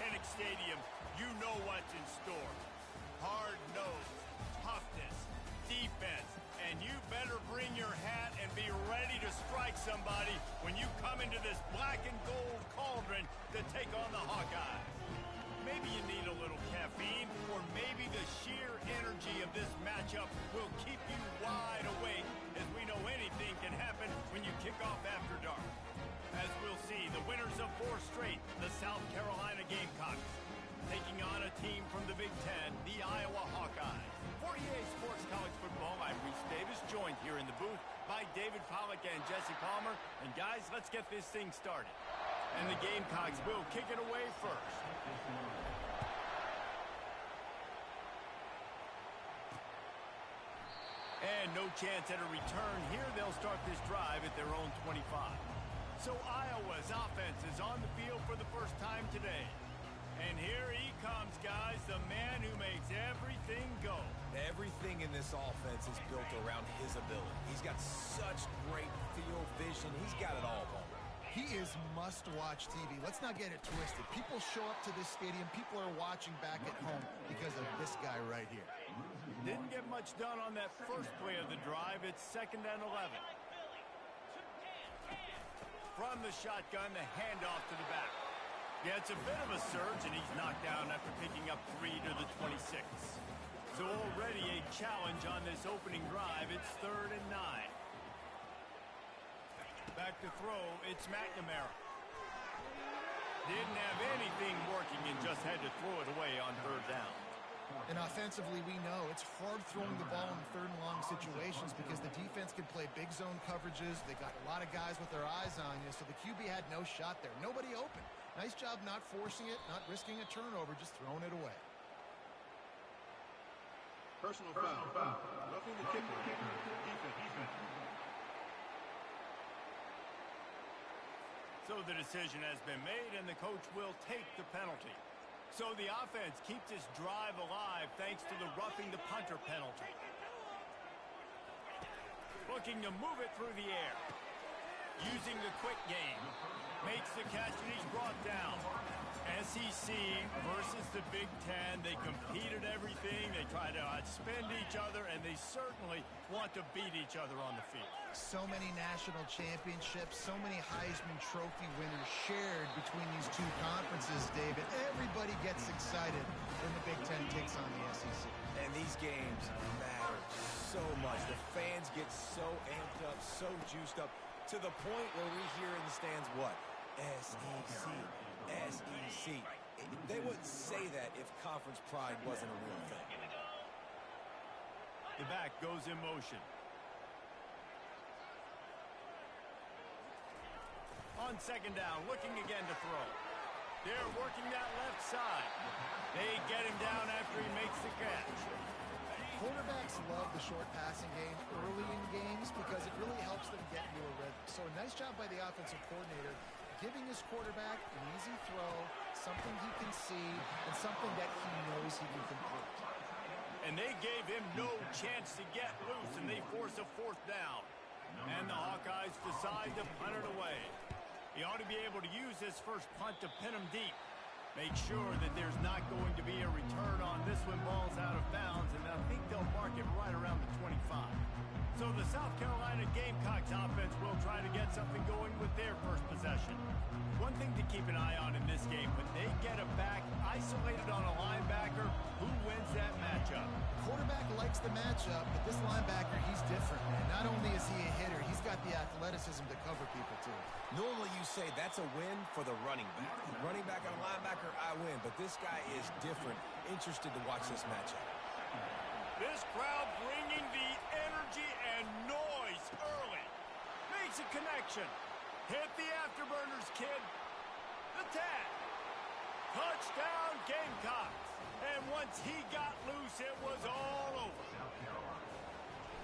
Lennox Stadium, you know what's in store. Hard nose, toughness, defense, and you better bring your hat and be ready to strike somebody when you come into this black and gold cauldron to take on the Hawkeyes. Maybe you need a little caffeine, or maybe the sheer energy of this matchup will keep you wide awake, as we know anything can happen when you kick off after dark. As we'll see, the winners of 4 straight, the South Carolina Gamecocks, taking on a team from the Big Ten, the Iowa Hawkeyes. For EA Sports College Football, I'm Reese Davis, joined here in the booth by David Pollack and Jesse Palmer. And guys, let's get this thing started. And the Gamecocks will kick it away first. And no chance at a return here. They'll start this drive at their own 25. So Iowa's offense is on the field for the first time today. And here he comes, guys, the man who makes everything go. Everything in this offense is built around his ability. He's got such great field vision. He's got it all, Palmer. He is must-watch TV. Let's not get it twisted. People show up to this stadium. People are watching back at home because of this guy right here. Didn't get much done on that first play of the drive. It's 2nd and 11. From the shotgun, the handoff to the back. Yeah, it's a bit of a surge, and he's knocked down after picking up 3 to the 26. So already a challenge on this opening drive. It's 3rd and 9. Back to throw, it's McNamara. Didn't have anything working and just had to throw it away on 3rd down. And offensively, we know it's hard throwing the ball in 3rd and long situations because the defense can play big zone coverages. They got a lot of guys with their eyes on you, so the QB had no shot there. Nobody open. Nice job not forcing it, not risking a turnover, just throwing it away. Personal foul. Roughing the kicker. Defense. So the decision has been made, and the coach will take the penalty. So the offense keeps this drive alive thanks to the roughing the punter penalty. Looking to move it through the air. Using the quick game. Makes the catch, and he's brought down. SEC versus the Big Ten. They compete at everything. They try to outspend each other, and they certainly want to beat each other on the field. So many national championships, so many Heisman Trophy winners shared between these two conferences, David. Everybody gets excited when the Big Ten takes on the SEC. And these games matter so much. The fans get so amped up, so juiced up, to the point where we hear in the stands what? SEC, SEC. They wouldn't say that if conference pride wasn't a real thing. The back goes in motion. On 2nd down, looking again to throw. They're working that left side. They get him down after he makes the catch. Quarterbacks love the short passing game early in games because it really helps them get into a rhythm. So a nice job by the offensive coordinator giving his quarterback an easy throw, something he can see, and something that he knows he can complete. And they gave him no chance to get loose, and they force a 4th down. And the Hawkeyes decide to punt it away. He ought to be able to use this first punt to pin him deep. Make sure that there's not going to be a return on this when ball's out of bounds, and I think they'll mark it right around the 25. So the South Carolina Gamecocks offense will try to get something going with their first possession. One thing to keep an eye on in this game, when they get a back isolated on a linebacker, who wins that matchup? Quarterback likes the matchup, but this linebacker, he's different, man. Not only is he a hitter, he's got the athleticism to cover people, too. Normally you say that's a win for the running back. Running back and a linebacker, I win. But this guy is different. Interested to watch this matchup. This crowd bringing the energy and noise early. Makes a connection. Hit the afterburners, kid. The tag. Touchdown, Gamecocks. And once he got loose, it was all over.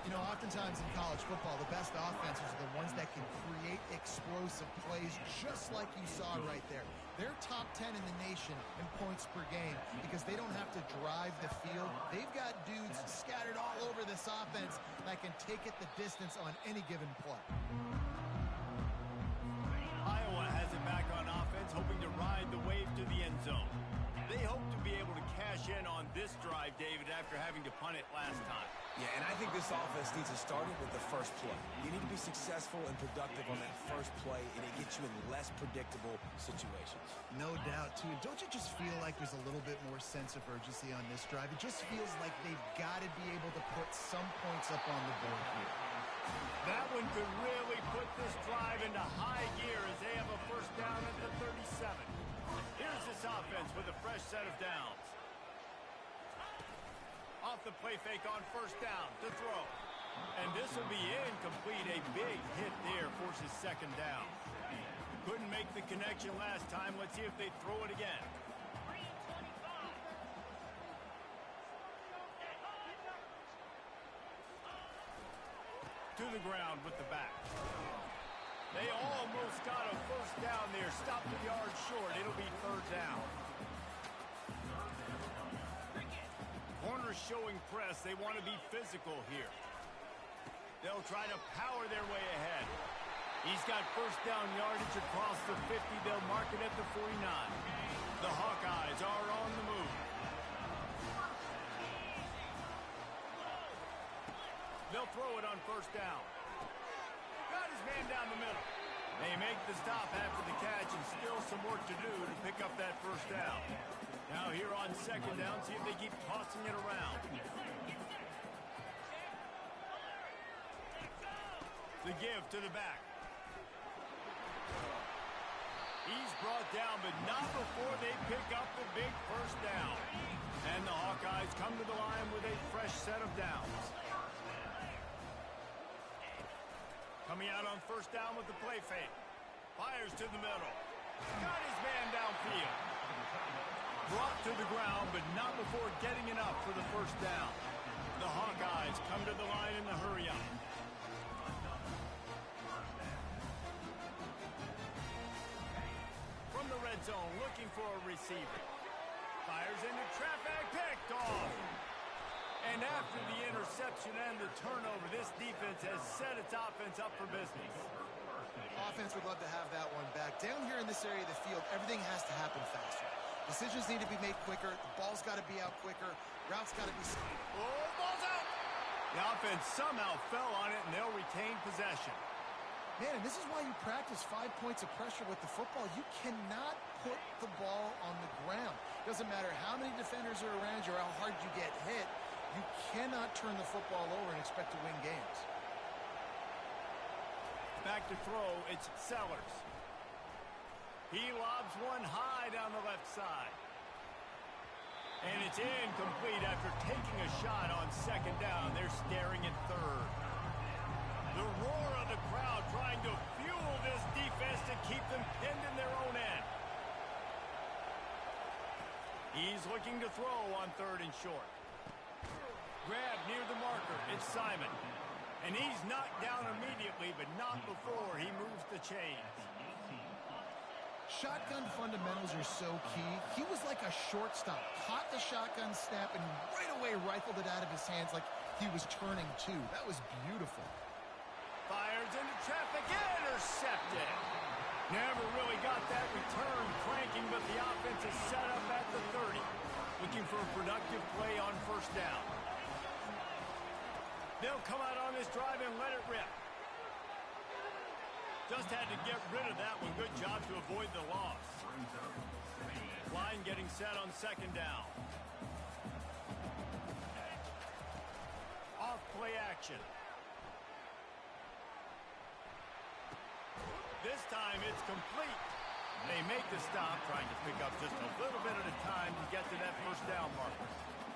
You know, oftentimes in college football, the best offenses are the ones that can create explosive plays just like you saw right there. They're top 10 in the nation in points per game because they don't have to drive the field. They've got dudes scattered all over this offense that can take it the distance on any given play. Iowa has it back on offense offense hoping to ride the wave to the end zone. They hope to be able to cash in on this drive, David, after having to punt it last time. Yeah, and I think this offense needs to start it with the first play. You need to be successful and productive on that first play, and it gets you in less predictable situations. No doubt, too. And don't you just feel like there's a little bit more sense of urgency on this drive? It just feels like they've got to be able to put some points up on the board here. That one could really put this drive into high gear as they have a first down at the 37. Here's this offense with a fresh set of downs. Off the play fake on first down to throw. And this will be incomplete. A big hit there forces second down. Couldn't make the connection last time. Let's see if they throw it again. To the ground with the back. They almost got a first down there. Stopped a yard short. It'll be third down. Corners showing press. They want to be physical here. They'll try to power their way ahead. He's got first down yardage across the 50. They'll mark it at the 49. The Hawkeyes are on the move. They'll throw it on first down. Got his man down the middle. They make the stop after the catch, and still some work to do to pick up that first down. Now here on second down, see if they keep tossing it around. The give to the back. He's brought down, but not before they pick up the big first down. And the Hawkeyes come to the line with a fresh set of downs. Coming out on first down with the play fake. Fires to the middle. Got his man downfield. Brought to the ground, but not before getting enough for the first down. The Hawkeyes come to the line in the hurry-up. From the red zone, looking for a receiver. Fires into traffic, picked off. And after the interception and the turnover, this defense has set its offense up for business. Offense would love to have that one back. Down here in this area of the field, everything has to happen faster. Decisions need to be made quicker. The ball's got to be out quicker. Routes got to be... Oh, ball's out! The offense somehow fell on it, and they'll retain possession. Man, and this is why you practice 5 points of pressure with the football. You cannot put the ball on the ground. Doesn't matter how many defenders are around you or how hard you get hit. You cannot turn the football over and expect to win games. Back to throw, it's Sellers. He lobs one high down the left side. And it's incomplete after taking a shot on second down. They're staring at third. The roar of the crowd trying to fuel this defense to keep them pinned in their own end. He's looking to throw on third and short. Grab near the marker. It's Simon. And he's knocked down immediately, but not before he moves the chains. Shotgun fundamentals are so key. He was like a shortstop. Caught the shotgun snap and right away rifled it out of his hands like he was turning two. That was beautiful. Fires into traffic. Intercepted. Never really got that return cranking, but the offense is set up at the 30. Looking for a productive play on first down. They'll come out on this drive and let it rip. Just had to get rid of that one. Good job to avoid the loss. Line getting set on second down. Off play action. This time it's complete. They make the stop, trying to pick up just a little bit at a time to get to that first down marker.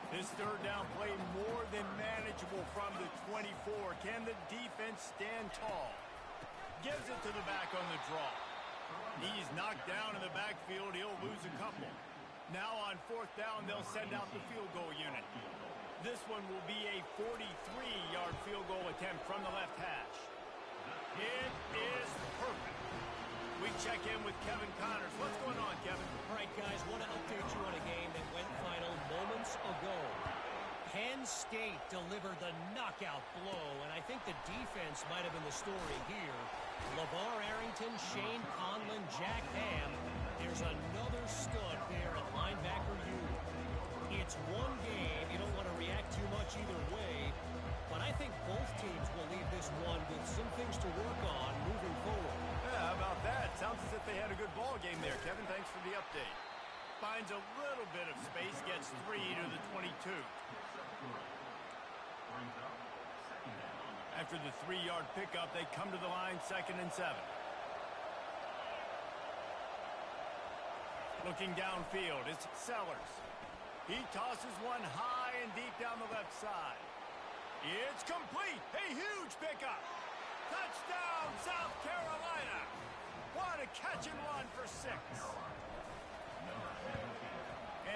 This third down play more than manageable from the 24. Can the defense stand tall? Gives it to the back on the draw. He's knocked down in the backfield. He'll lose a couple. Now on fourth down, they'll send out the field goal unit. This one will be a 43-yard field goal attempt from the left hash. It is perfect. We check in with Kevin Connors. What's going on, Kevin? All right, guys, want to update you on a game that went final moments ago. Penn State delivered the knockout blow, and I think the defense might have been the story here. LeVar Arrington, Shane Conlon, Jack Ham, There's another stud there at linebacker U. It's one game. You don't want to react too much either way. But I think both teams will leave this one with some things to work on moving forward. Yeah, how about that? Sounds as if they had a good ball game there, Kevin. Thanks for the update. Finds a little bit of space, gets 3 to the 22. After the 3-yard pickup, they come to the line, 2nd and 7. Looking downfield, it's Sellers. He tosses one high and deep down the left side. It's complete. A huge pickup. Touchdown, South Carolina. What a catch and run for 6.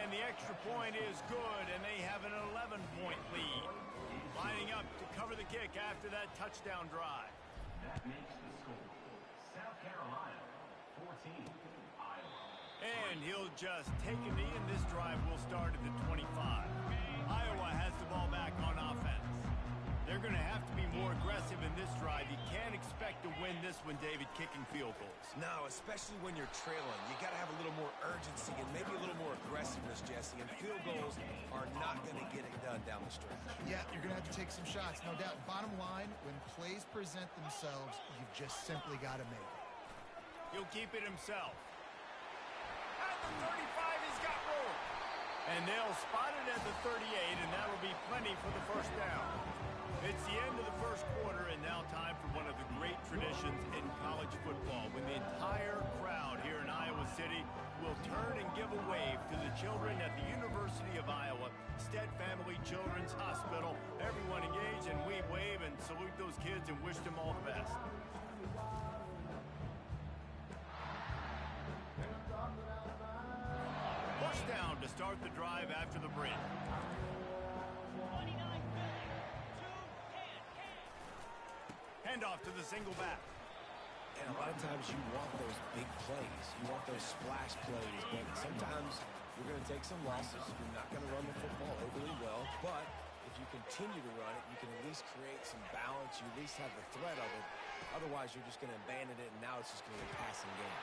And the extra point is good, and they have an 11-point lead. Lining up to cover the kick after that touchdown drive. That makes the score. South Carolina, 14, Iowa. And he'll just take a knee, and this drive will start at the 25. Iowa has the ball back on offense. They're going to have to be more aggressive in this drive. You can't expect to win this one, David, kicking field goals. No, especially when you're trailing. You got to have a little more urgency and maybe a little more aggressiveness, Jesse. And field goals are not going to get it done down the stretch. Yeah, you're going to have to take some shots, no doubt. Bottom line, when plays present themselves, you've just simply got to make it. He'll keep it himself. At the 35, he's got room. And they'll spot it at the 38, and that'll be plenty for the first down. It's the end of the first quarter, and now time for one of the great traditions in college football, when the entire crowd here in Iowa City will turn and give a wave to the children at the University of Iowa, Stead Family Children's Hospital. Everyone engage, and we wave and salute those kids and wish them all the best. Push down to start the drive after the break. Handoff to the single back. And a lot of times you want those big plays. You want those splash plays. But sometimes you're going to take some losses. You're not going to run the football overly well. But if you continue to run it, you can at least create some balance. You at least have the threat of it. Otherwise, you're just going to abandon it, and now it's just going to be a passing game.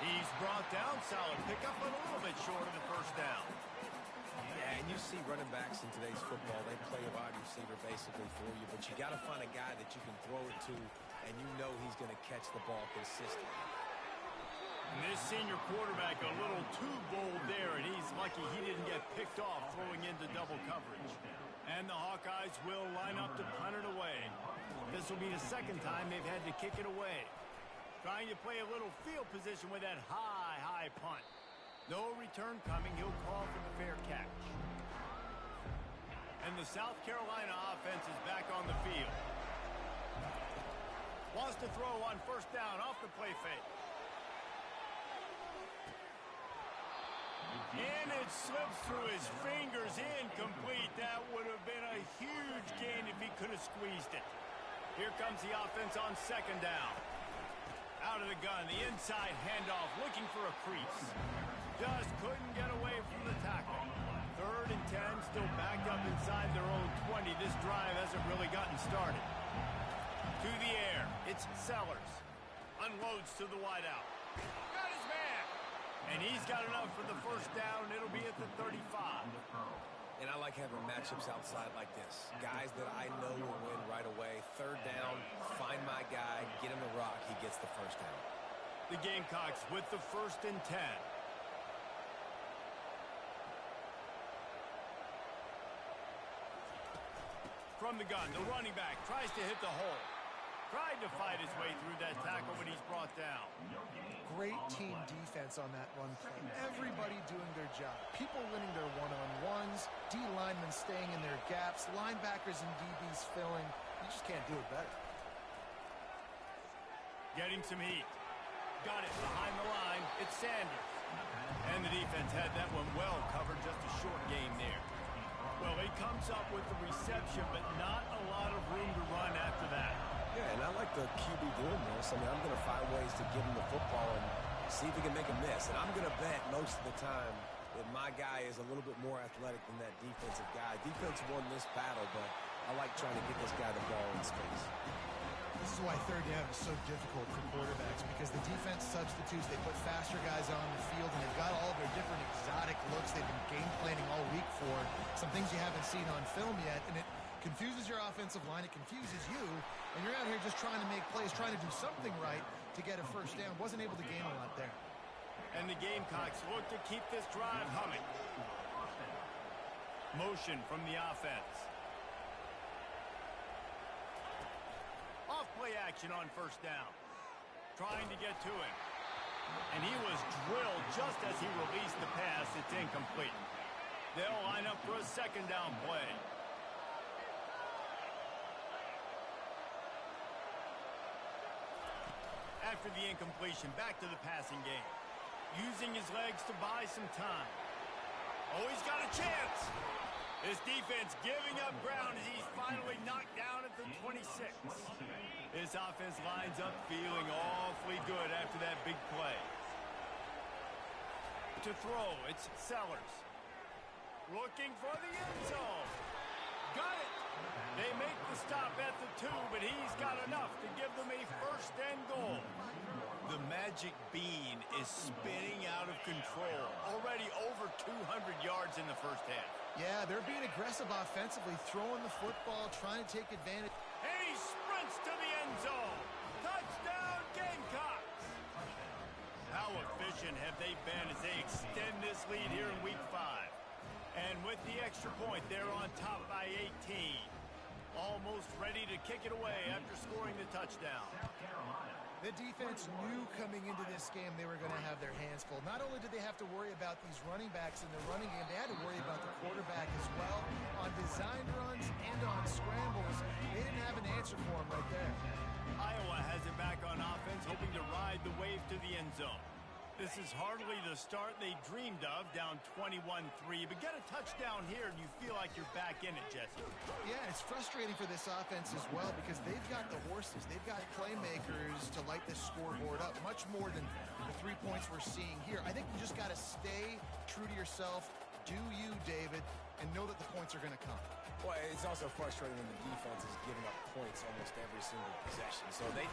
He's brought down. Solid pickup, but a little bit short of the first down. Yeah, and you see running backs in today's football, they play a wide receiver basically for you, but you got to find a guy that you can throw it to, and you know he's going to catch the ball consistently. And this senior quarterback a little too bold there, and he's lucky he didn't get picked off throwing into double coverage. And the Hawkeyes will line up to punt it away. This will be the second time they've had to kick it away. Trying to play a little field position with that high punt. No return coming. He'll call for the fair catch. And the South Carolina offense is back on the field. Wants to throw on first down off the play fake. And it slips through his fingers, incomplete. That would have been a huge gain if he could have squeezed it. Here comes the offense on second down. Out of the gun, the inside handoff, looking for a crease. Just couldn't get away from the tackle. 3rd and 10, still backed up inside their own 20. This drive hasn't really gotten started. To the air, it's Sellers. Unloads to the wideout. Got his man. And he's got enough for the first down. It'll be at the 35. And I like having matchups outside like this. Guys that I know will win right away. 3rd down, find my guy, get him the rock, he gets the first down. The Gamecocks with the 1st and 10. From the gun, the running back tries to hit the hole. Tried to fight his way through that tackle, but he's brought down. Great team defense on that run play. Everybody doing their job. People winning their one-on-ones, D linemen staying in their gaps, linebackers and DBs filling. You just can't do it better. Getting some heat. Got it behind the line. It's Sanders. And the defense had that one well covered. Just a short game there. Well, he comes up with the reception, but not a lot of room to run after that. Yeah, and I like the QB doing this. I mean, I'm going to find ways to give him the football and see if he can make a miss. And I'm going to bet most of the time that my guy is a little bit more athletic than that defensive guy. Defense won this battle, but I like trying to get this guy the ball in space. This is why third down is so difficult for quarterbacks, because the defense substitutes, they put faster guys on the field, and they've got all of their different exotic looks they've been game planning all week for, some things you haven't seen on film yet, and it confuses your offensive line, it confuses you, and you're out here just trying to make plays, trying to do something right to get a first down. Wasn't able to gain a lot there. And the Gamecocks look to keep this drive humming. Motion from the offense. Off play action on first down. Trying to get to him. And he was drilled just as he released the pass. It's incomplete. They'll line up for a second down play. After the incompletion, back to the passing game. Using his legs to buy some time. Oh, he's got a chance. This defense giving up ground as he's finally knocked down at the 26. This offense lines up feeling awfully good after that big play. To throw, it's Sellers. Looking for the end zone. Got it. They make the stop at the 2, but he's got enough to give them a first and goal. The magic bean is spinning out of control. Already over 200 yards in the first half. Yeah, they're being aggressive offensively, throwing the football, trying to take advantage. And he sprints to the end zone. Touchdown, Gamecocks. How efficient have they been as they extend this lead here in Week 5? And with the extra point, they're on top by 18. Almost ready to kick it away after scoring the touchdown. The defense knew coming into this game they were going to have their hands full. Not only did they have to worry about these running backs in the running game, they had to worry about the quarterback as well. On design runs and on scrambles, they didn't have an answer for him right there. Iowa has it back on offense, hoping to ride the wave to the end zone. This is hardly the start they dreamed of, down 21-3. But get a touchdown here, and you feel like you're back in it, Jesse. Yeah, it's frustrating for this offense as well because they've got the horses. They've got playmakers to light this scoreboard up, much more than the 3 points we're seeing here. I think you just got to stay true to yourself, do you, David, and know that the points are going to come. Well, it's also frustrating when the defense is giving up points almost every single possession. So they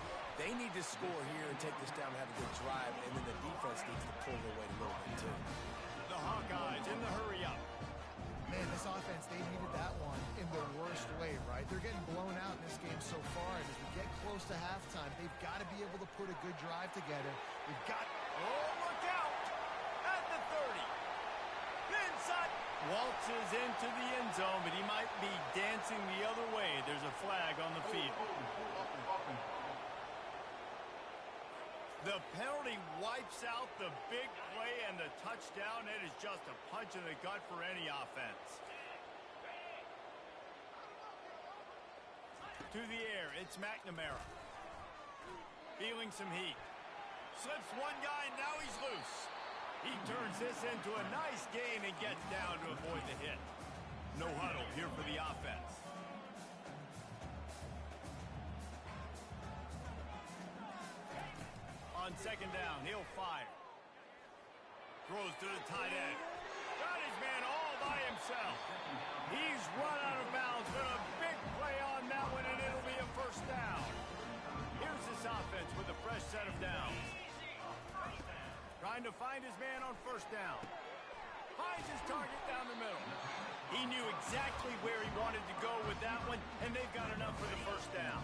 need to score here and take this down and have a good drive, and then the defense needs to pull their weight a little bit too. The Hawkeyes in the hurry up. Man, this offense, they needed that one in the worst way, right? They're getting blown out in this game so far, and as we get close to halftime, they've got to be able to put a good drive together. They've got... Oh, look out! At the 30. Inside. Waltzes into the end zone, but he might be dancing the other way. There's a flag on the field. The penalty wipes out the big play and the touchdown. It is just a punch in the gut for any offense. To the air, it's McNamara. Feeling some heat. Slips one guy, now he's loose. He turns this into a nice gain and gets down to avoid the hit. No huddle here for the offense. On second down, he'll fire. Throws to the tight end. Got his man all by himself. He's run out of bounds, but a big play on that one, and it'll be a first down. Here's this offense with a fresh set of downs. Trying to find his man on first down. Finds his target down the middle. He knew exactly where he wanted to go with that one, and they've got enough for the first down.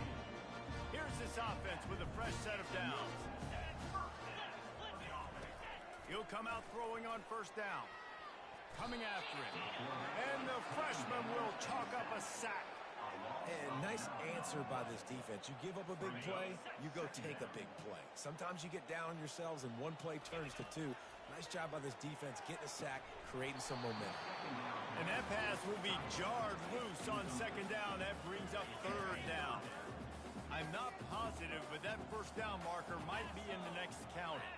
Here's this offense with a fresh set of downs. He'll come out throwing on first down. Coming after him. And the freshman will chalk up a sack. And nice answer by this defense. You give up a big play, you go take a big play. Sometimes you get down on yourselves and one play turns to two. Nice job by this defense getting a sack, creating some momentum. And that pass will be jarred loose on second down. That brings up third down. I'm not positive, but that first down marker might be in the next counting.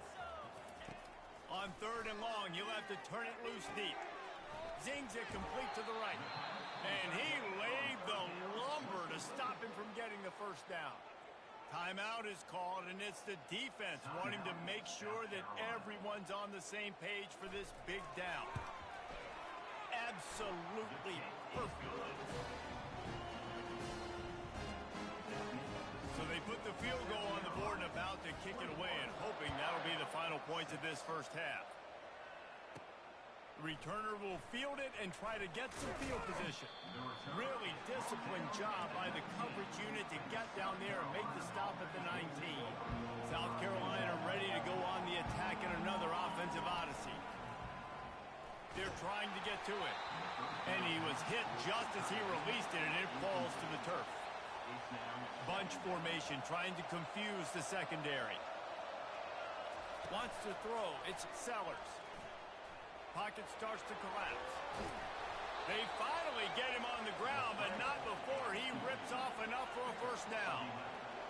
On third and long, he'll have to turn it loose deep. Zings it complete to the right. And he laid the lumber to stop him from getting the first down. Timeout is called, and it's the defense wanting to make sure that everyone's on the same page for this big down. Absolutely perfect. So they put kick it away and hoping that'll be the final points of this first half. The returner will field it and try to get some field position. Really disciplined job by the coverage unit to get down there and make the stop at the 19. South Carolina ready to go on the attack in another offensive odyssey. They're trying to get to it. And he was hit just as he released it, and it falls to the turf. Bunch formation trying to confuse the secondary. Wants to throw. It's Sellers. Pocket starts to collapse. They finally get him on the ground, but not before he rips off enough for a first down.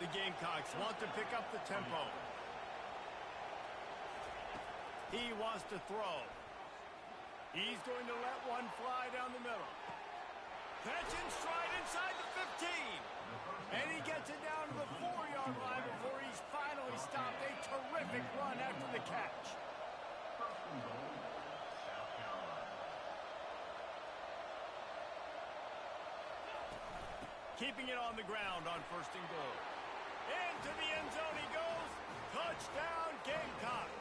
The Gamecocks want to pick up the tempo. He wants to throw. He's going to let one fly down the middle. Catch and stride inside the 15. And he gets it down to the 4-yard line before he's finally stopped. A terrific run after the catch. Keeping it on the ground on 1st and goal. Into the end zone he goes. Touchdown, Gamecocks.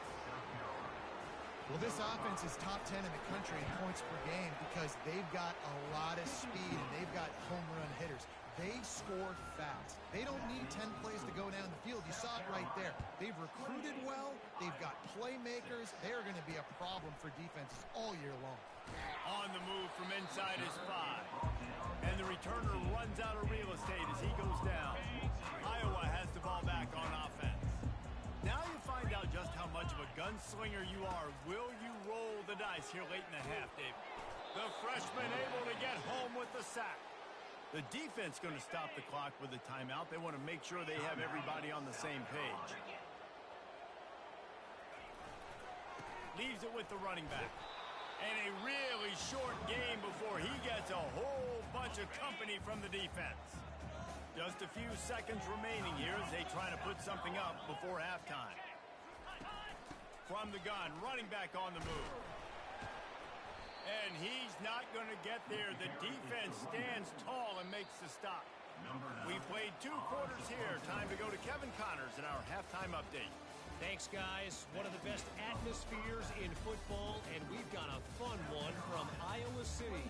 Well, this offense is top 10 in the country in points per game because they've got a lot of speed and they've got home run hitters. They score fast. They don't need 10 plays to go down the field. You saw it right there. They've recruited well. They've got playmakers. They're going to be a problem for defenses all year long. On the move from inside his 5. And the returner runs out of real estate as he goes down. Iowa has the ball back on offense. Now you find out just how much of a gunslinger you are. Will you roll the dice here late in the half, Dave? The freshman able to get home with the sack. The defense going to stop the clock with a timeout. They want to make sure they have everybody on the same page. Leaves it with the running back. And a really short game before he gets a whole bunch of company from the defense. Just a few seconds remaining here as they try to put something up before halftime. From the gun, running back on the move. And he's not going to get there. The defense stands tall and makes the stop. We played 2 quarters here. Time to go to Kevin Connors in our halftime update. Thanks, guys. One of the best atmospheres in football, and we've got a fun one from Iowa City.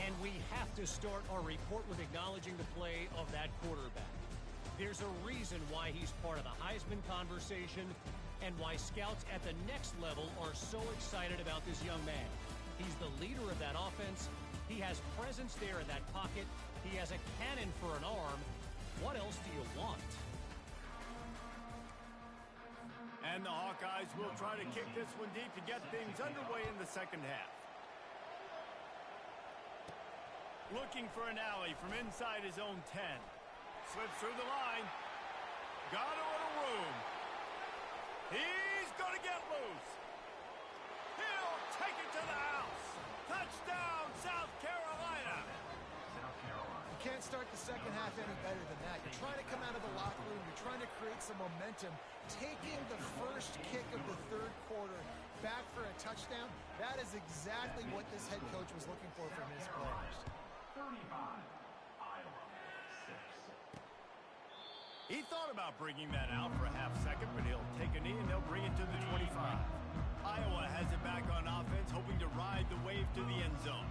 And we have to start our report with acknowledging the play of that quarterback. There's a reason why he's part of the Heisman conversation and why scouts at the next level are so excited about this young man. He's the leader of that offense. He has presence there in that pocket. He has a cannon for an arm. What else do you want? And the Hawkeyes will try to kick this one deep to get things underway in the second half. Looking for an alley from inside his own 10. Slips through the line. Got a little room. He's going to get loose. He'll take it to the house. Touchdown, South Carolina. You can't start the second half any better than that. You're trying to come out of the locker room. You're trying to create some momentum. Taking the first kick of the 3rd quarter back for a touchdown, that is exactly what this head coach was looking for from his players. 35, Iowa, 6. He thought about bringing that out for a half second, but he'll take a knee and they'll bring it to the 25. Iowa has it back on offense, hoping to ride the wave to the end zone.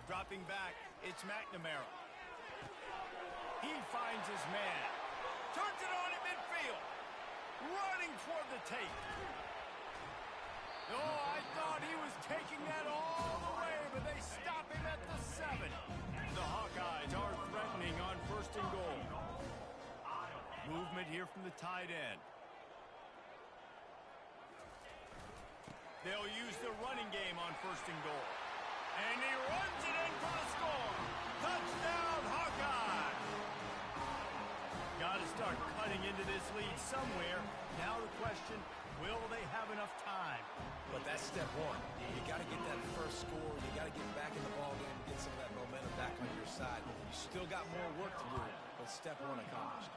Dropping back, it's McNamara. He finds his man. Turns it on at midfield. Running toward the tape. Oh, I thought he was taking that all the way, but they stop him at the 7. The Hawkeyes are threatening on 1st and goal. Movement here from the tight end. They'll use the running game on 1st and goal. And he runs it in for the score. Touchdown, Hawkeyes! Got to start cutting into this lead somewhere. Now the question, will they have enough time? But that's step 1. You got to get that first score. You got to get back in the ballgame and get some of that momentum back on your side. You still got more work to do, but step 1 accomplished.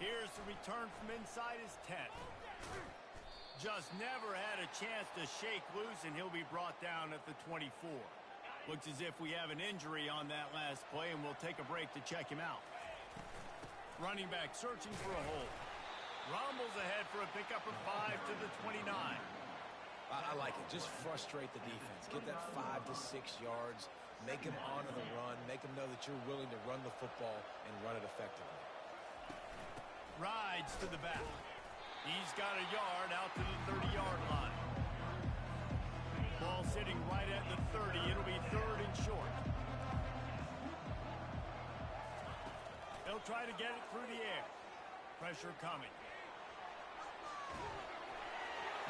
Here's the return from inside his 10. Just never had a chance to shake loose, and he'll be brought down at the 24. Looks as if we have an injury on that last play, and we'll take a break to check him out. Running back searching for a hole. Rumbles ahead for a pickup of 5 to the 29. I like it. Just frustrate the defense. Get that 5 to 6 yards. Make them honor the run. Make them know that you're willing to run the football and run it effectively. Rides to the back. He's got a yard out to the 30-yard line. Ball sitting right at the 30. It'll be 3rd and short. They'll try to get it through the air. Pressure coming.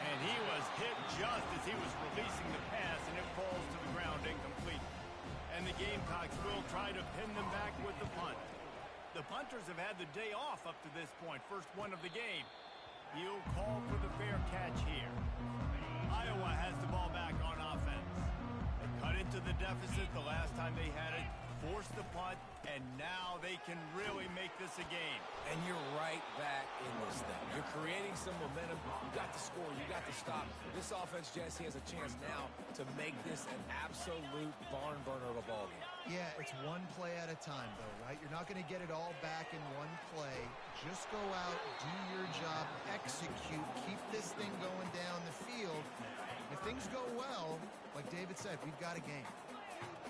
And he was hit just as he was releasing the pass, and it falls to the ground incomplete. And the Gamecocks will try to pin them back with the punt. The punters have had the day off up to this point, first one of the game. He'll call for the fair catch here. Iowa has the ball back on offense. They cut into the deficit the last time they had it, forced the punt, and now they can really make this a game. And you're right back in this thing. You're creating some momentum. You got to score. You got to stop. This offense, Jesse, has a chance now to make this an absolute barn burner of a ball game. Yeah, it's one play at a time, though, right? You're not going to get it all back in one play. Just go out, do your job, execute, keep this thing going down the field. If things go well, like David said, we've got a game.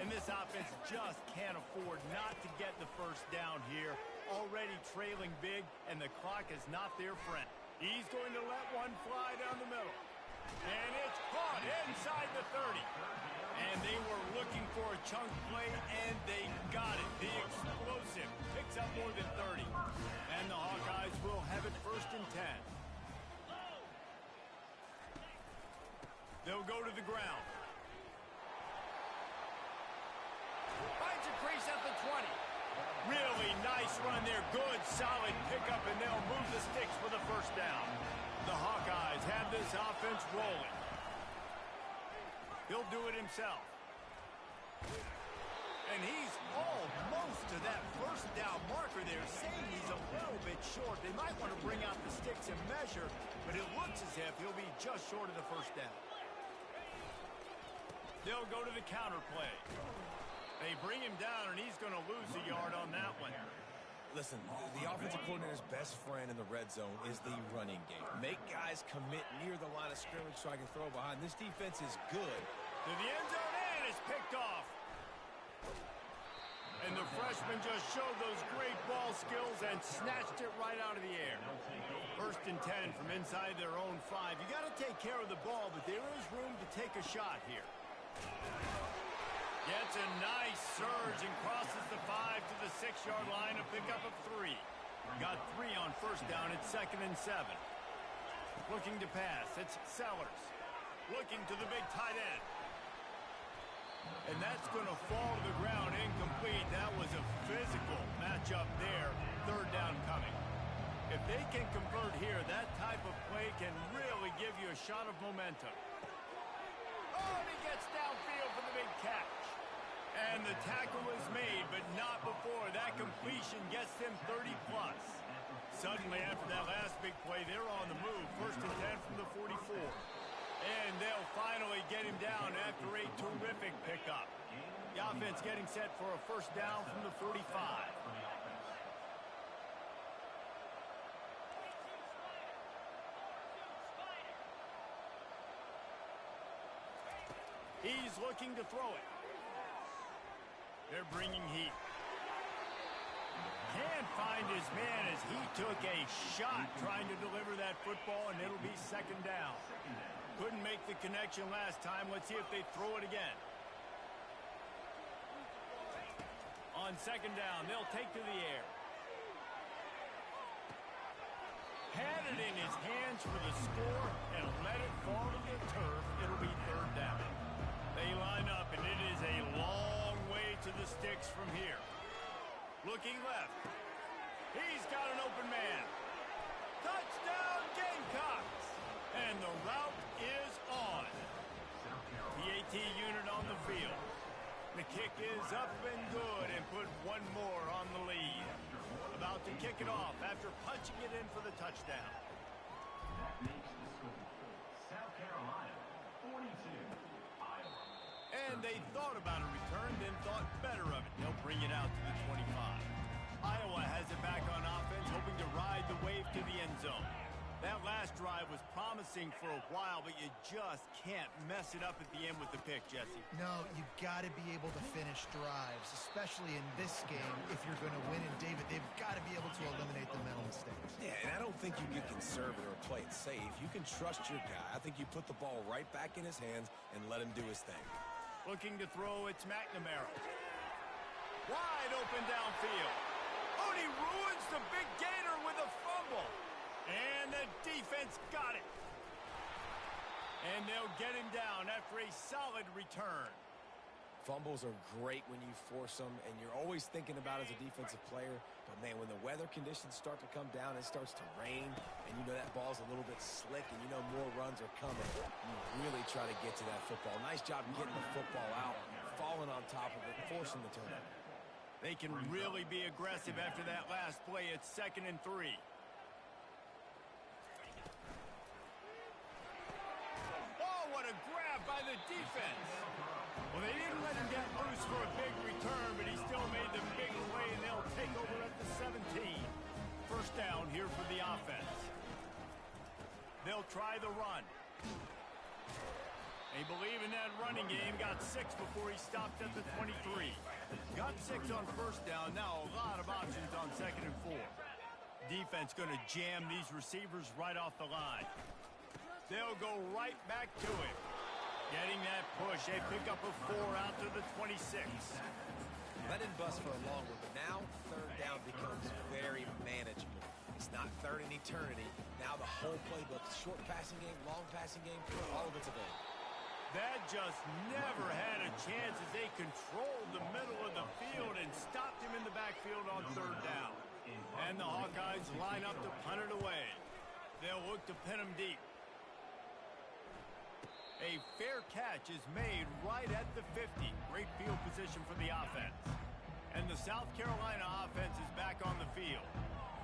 And this offense just can't afford not to get the first down here. Already trailing big, and the clock is not their friend. He's going to let one fly down the middle. And it's caught inside the 30. And they were looking for a chunk play, and they got it. The explosive picks up more than 30. And the Hawkeyes will have it 1st and 10. They'll go to the ground. Finds a crease at the 20. Really nice run there. Good, solid pickup, and they'll move the sticks for the first down. The Hawkeyes have this offense rolling. He'll do it himself. And he's almost to that first down marker there, saying he's a little bit short. They might want to bring out the sticks and measure, but it looks as if he'll be just short of the first down. They'll go to the counter play. They bring him down, and he's going to lose a yard on that one. Listen, the offensive coordinator's best friend in the red zone is the running game. Make guys commit near the line of scrimmage so I can throw behind. This defense is good. To the end zone, and it's picked off. And the freshman just showed those great ball skills and snatched it right out of the air. 1st and 10 from inside their own 5. You got to take care of the ball, but there is room to take a shot here. Gets a nice surge and crosses the 5 to the 6-yard line, a pickup of 3. Got 3 on first down. It's 2nd and 7. Looking to pass. It's Sellers. Looking to the big tight end. And that's going to fall to the ground incomplete. That was a physical matchup there. 3rd down coming. If they can convert here, that type of play can really give you a shot of momentum. Oh, and he gets downfield for the big catch. And the tackle is made, but not before. That completion gets them 30-plus. Suddenly, after that last big play, they're on the move. 1st and 10 from the 44. And they'll finally get him down after a terrific pickup. The offense getting set for a first down from the 45. He's looking to throw it. They're bringing heat. Can't find his man as he took a shot trying to deliver that football, and it'll be 2nd down. Couldn't make the connection last time. Let's see if they throw it again. On 2nd down, they'll take to the air. Had it in his hands for the score and let it fall to the turf. It'll be 3rd down. They line up, and it is a long way to the sticks from here. Looking left. He's got an open man. Touchdown, Gamecocks! And the route is on. The AT unit on the field. The kick is up and good, and put one more on the lead. About to kick it off after punching it in for the touchdown. That makes the score. South Carolina, 42, Iowa. And they thought about a return, then thought better of it. They'll bring it out to the 25. Iowa has it back on offense, hoping to ride the wave to the end zone. That last drive was promising for a while, but you just can't mess it up at the end with the pick, Jesse. No, you've got to be able to finish drives, especially in this game if you're going to win. And, David, they've got to be able to eliminate the mental mistakes. Yeah, and I don't think you get conservative or play it safe. You can trust your guy. I think you put the ball right back in his hands and let him do his thing. Looking to throw, it's McNamara. Wide open downfield. Oh, and he ruins the big gainer with a fumble. And the defense got it. And they'll get him down after a solid return. Fumbles are great when you force them, and you're always thinking about as a defensive player. But, man, when the weather conditions start to come down, it starts to rain, and you know that ball's a little bit slick, and you know more runs are coming. You really try to get to that football. Nice job getting the football out, falling on top of it, forcing the turnover. They can really be aggressive after that last play. It's 2nd and 3. What a grab by the defense. Well, they didn't let him get loose for a big return, but he still made the big play, and they'll take over at the 17. First down here for the offense. They'll try the run. They believe in that running game. Got 6 before he stopped at the 23. Got 6 on first down. Now a lot of options on 2nd and 4. Defense going to jam these receivers right off the line. They'll go right back to it. Getting that push. They pick up a 4 out to the 26. Let it bust for a long one, but now 3rd down becomes very manageable. It's not 3rd in eternity. Now the whole playbook, short passing game, long passing game, all of it's available. That just never had a chance as they controlled the middle of the field and stopped him in the backfield on 3rd down. And the Hawkeyes line up to punt it away. They'll look to pin him deep. A fair catch is made right at the 50. Great field position for the offense. And the South Carolina offense is back on the field.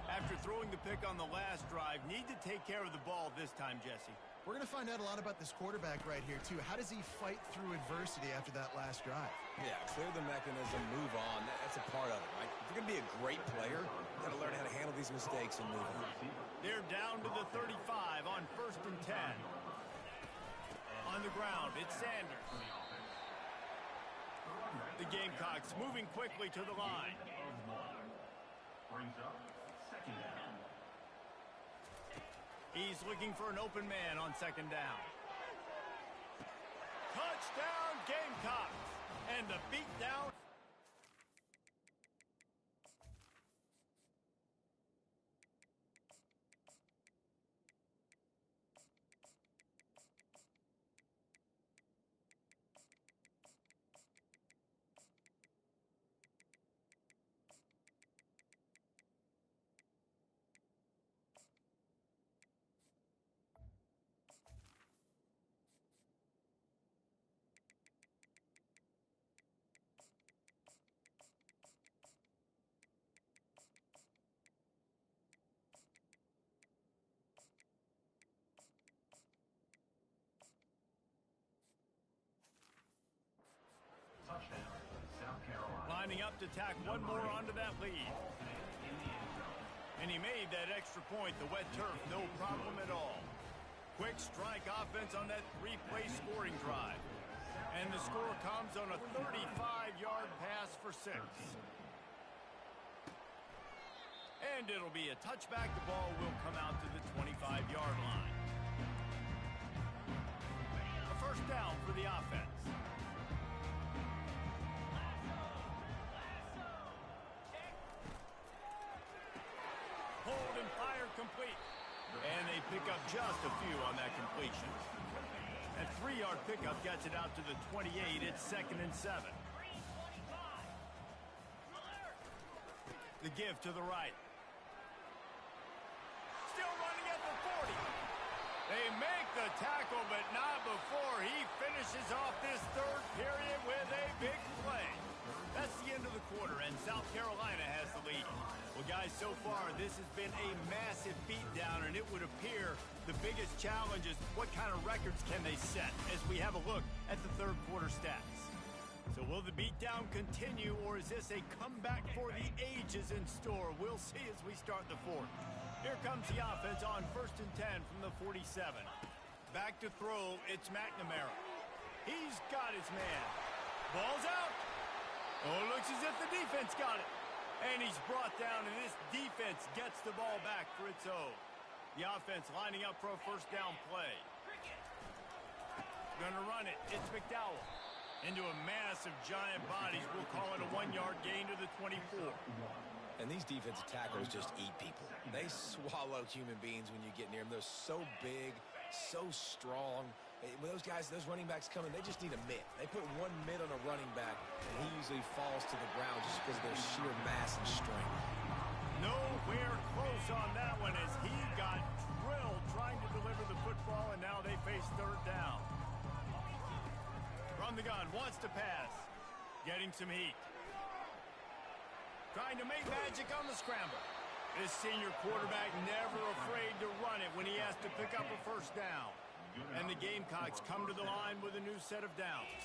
After throwing the pick on the last drive, need to take care of the ball this time, Jesse. We're going to find out a lot about this quarterback right here, too. How does he fight through adversity after that last drive? Yeah, clear the mechanism, move on. That's a part of it, right? If you're going to be a great player, you got to learn how to handle these mistakes and move on. They're down to the 35 on 1st and 10. On the ground, it's Sanders. The Gamecocks moving quickly to the line. Brings up 2nd down. He's looking for an open man on 2nd down. Touchdown, Gamecocks! And the beat down. Touchdown, South Carolina. Lining up to tack one more onto that lead. In the end zone. And he made that extra point. The wet turf, no problem at all. Quick strike offense on that 3-play scoring drive. And the score comes on a 35-yard pass for 6. And it'll be a touchback. The ball will come out to the 25-yard line. A first down for the offense. Hold and fire complete. And they pick up just a few on that completion. That 3-yard pickup gets it out to the 28. It's 2nd and 7. The give to the right. Still running at the 40. They make the tackle, but not before he finishes off this 3rd period with a big play. That's the end of the quarter, and South Carolina has the lead. Well, guys, so far, this has been a massive beatdown, and it would appear the biggest challenge is what kind of records can they set as we have a look at the 3rd quarter stats. So will the beatdown continue, or is this a comeback for the ages in store? We'll see as we start the fourth. Here comes the offense on 1st and 10 from the 47. Back to throw, it's McNamara. He's got his man. Ball's out. Oh, looks as if the defense got it. And he's brought down, and this defense gets the ball back for its own. The offense lining up for a first down play. Gonna run it. It's McDowell. Into a mass of giant bodies. We'll call it a 1-yard gain to the 24. And these defensive tackles just eat people. They swallow human beings when you get near them. They're so big, so strong. When those guys, those running backs come in, they just need a mitt. They put one mitt on a running back, and he usually falls to the ground just because of their sheer mass and strength. Nowhere close on that one as he got drilled trying to deliver the football, and now they face third down. From the gun, wants to pass. Getting some heat. Trying to make magic on the scramble. This senior quarterback never afraid to run it when he has to pick up a first down. And the Gamecocks come to the line with a new set of downs.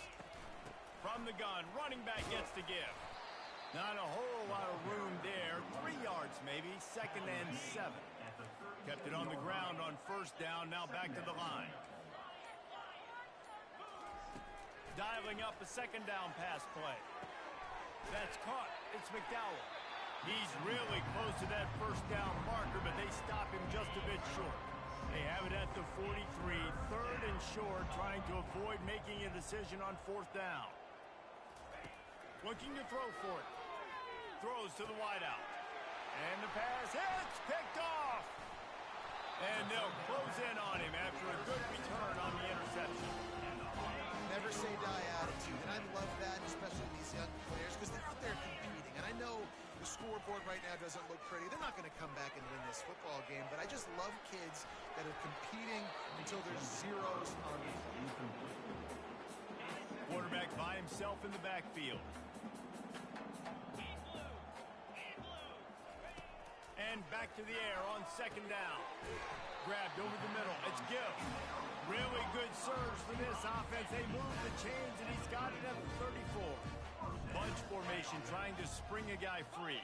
From the gun, running back gets to give. Not a whole lot of room there. 3 yards maybe, 2nd and 7. Kept it on the ground on first down, now back to the line. Dialing up a 2nd down pass play. That's caught. It's McDowell. He's really close to that first down marker, but they stop him just a bit short. They have it at the 43, 3rd and short, trying to avoid making a decision on 4th down. Looking to throw for it. Throws to the wideout. And the pass hits, picked off. And they'll close in on him after a good return on the interception. Never say die attitude, and I love that, especially these young players, because they're out there competing. And I know the scoreboard right now doesn't look pretty. They're not going to come back and win this football game, but I just love kids that are competing until there's zeros on the field. Quarterback by himself in the backfield. And back to the air on 2nd down. Grabbed over the middle. It's Gill. Really good surge for this offense. They move the chains, and he's got it at the 34. Bunch formation trying to spring a guy free.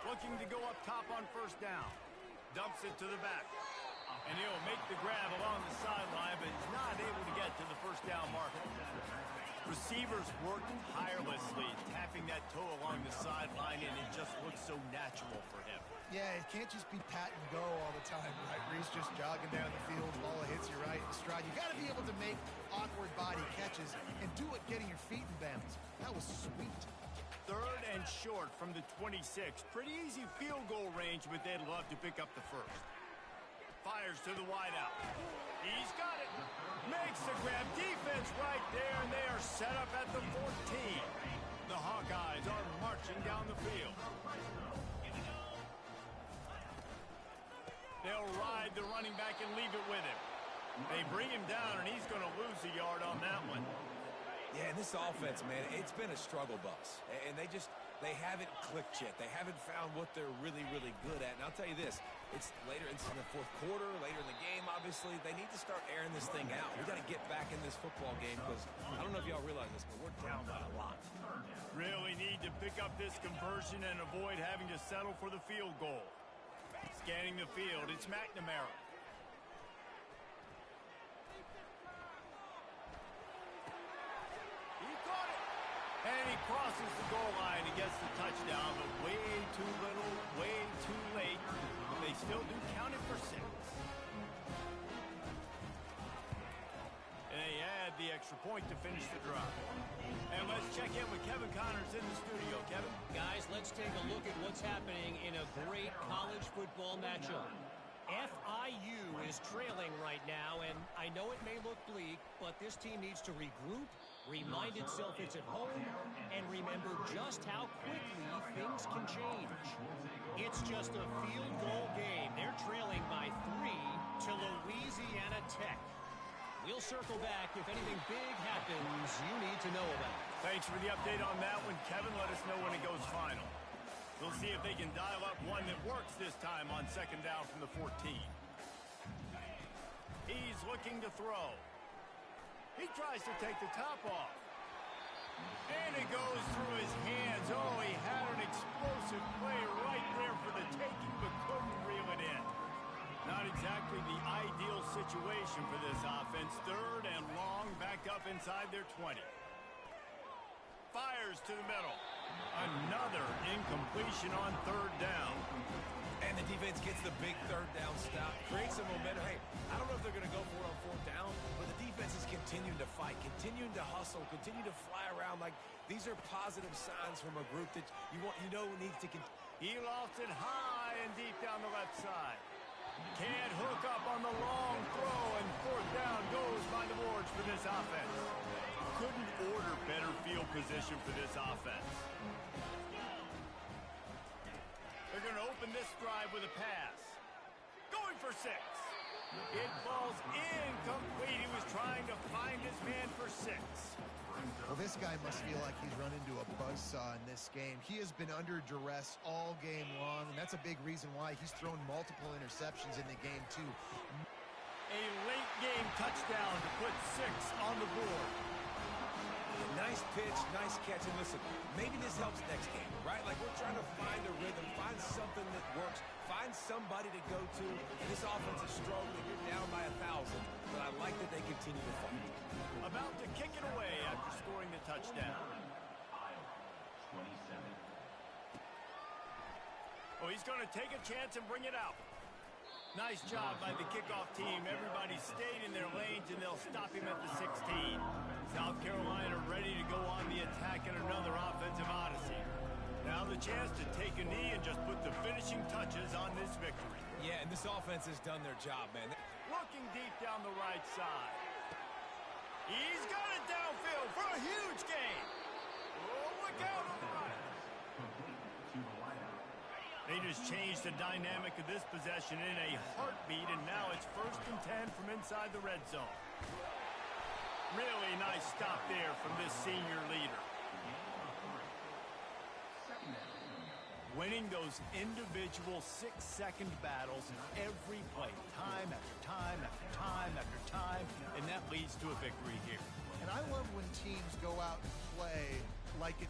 Looking to go up top on first down. Dumps it to the back. And he'll make the grab along the sideline, but he's not able to get to the first down marker. Receivers working tirelessly, tapping that toe along the sideline, and it just looks so natural for him. Yeah, it can't just be pat and go all the time, right? Reese just jogging down the field, ball hits you right in the stride. You got to be able to make awkward body catches and do it getting your feet in bounds. That was sweet. 3rd and short from the 26. Pretty easy field goal range, but they'd love to pick up the first. Fires to the wideout. He's got it. Makes the grab. Defense right there, and they are set up at the 14. The Hawkeyes are marching down the field. They'll ride the running back and leave it with him. They bring him down, and he's going to lose a yard on that one. Yeah, and this offense, man, it's been a struggle bus. And they haven't clicked yet. They haven't found what they're really, really good at. And I'll tell you this, it's in the 4th quarter, later in the game, obviously. They need to start airing this thing out. We got to get back in this football game because I don't know if y'all realize this, but we're down by a lot. Really need to pick up this conversion and avoid having to settle for the field goal. Scanning the field, it's McNamara. He caught it. And he crosses the goal line and gets the touchdown, but way too little, way too late. They still do count it for 6. And they add the extra point to finish the drive. And let's check in with Kevin Connors in the studio. Kevin? Guys, let's take a look at what's happening in a great college football matchup. FIU is trailing right now, and I know it may look bleak, but this team needs to regroup, remind itself it's at home, and remember just how quickly things can change. It's just a field goal game. They're trailing by 3 to Louisiana Tech. We'll circle back if anything big happens you need to know about. Thanks for the update on that one, Kevin. Let us know when it goes final. We'll see if they can dial up one that works this time on 2nd down from the 14. He's looking to throw. He tries to take the top off. And it goes through his hands. Oh, he had an explosive play right there for the taking, but couldn't reel it in. Not exactly the ideal situation for this offense. Third and long, back up inside their 20. Fires to the middle. Another incompletion on third down. And the defense gets the big third down stop, creates some momentum. Hey, I don't know if they're going to go for it on fourth down, but the defense is continuing to fight, continuing to hustle, continue to fly around. Like, these are positive signs from a group that you know needs to continue. He lost it high and deep down the left side. Can't hook up on the long throw, and fourth down goes by the boards for this offense. Couldn't order better field position for this offense. They're going to open this drive with a pass. Going for 6. It falls incomplete. He was trying to find his man for 6. Well, this guy must feel like he's run into a buzzsaw in this game. He has been under duress all game long, and that's a big reason why he's thrown multiple interceptions in the game, too. A late game touchdown to put 6 on the board. Nice pitch, nice catch. And listen, maybe this helps next game, right? Like, we're trying to find a rhythm, find something that works, find somebody to go to. This offense is struggling. You're down by 1,000, but I like that they continue to fight. About to kick it away after scoring the touchdown. Iowa, 27. Oh, he's going to take a chance and bring it out. Nice job by the kickoff team. Everybody stayed in their lanes, and they'll stop him at the 16. South Carolina ready to go on the attack in another offensive odyssey. Now the chance to take a knee and just put the finishing touches on this victory. Yeah, and this offense has done their job, man. Looking deep down the right side. He's got it downfield for a huge gain. Oh, look out on the right. They just changed the dynamic of this possession in a heartbeat, and now it's 1st and 10 from inside the red zone. Really nice stop there from this senior leader. Winning those individual 6-second battles every play, time after time after time after time, and that leads to a victory here. And I love when teams go out and play like it's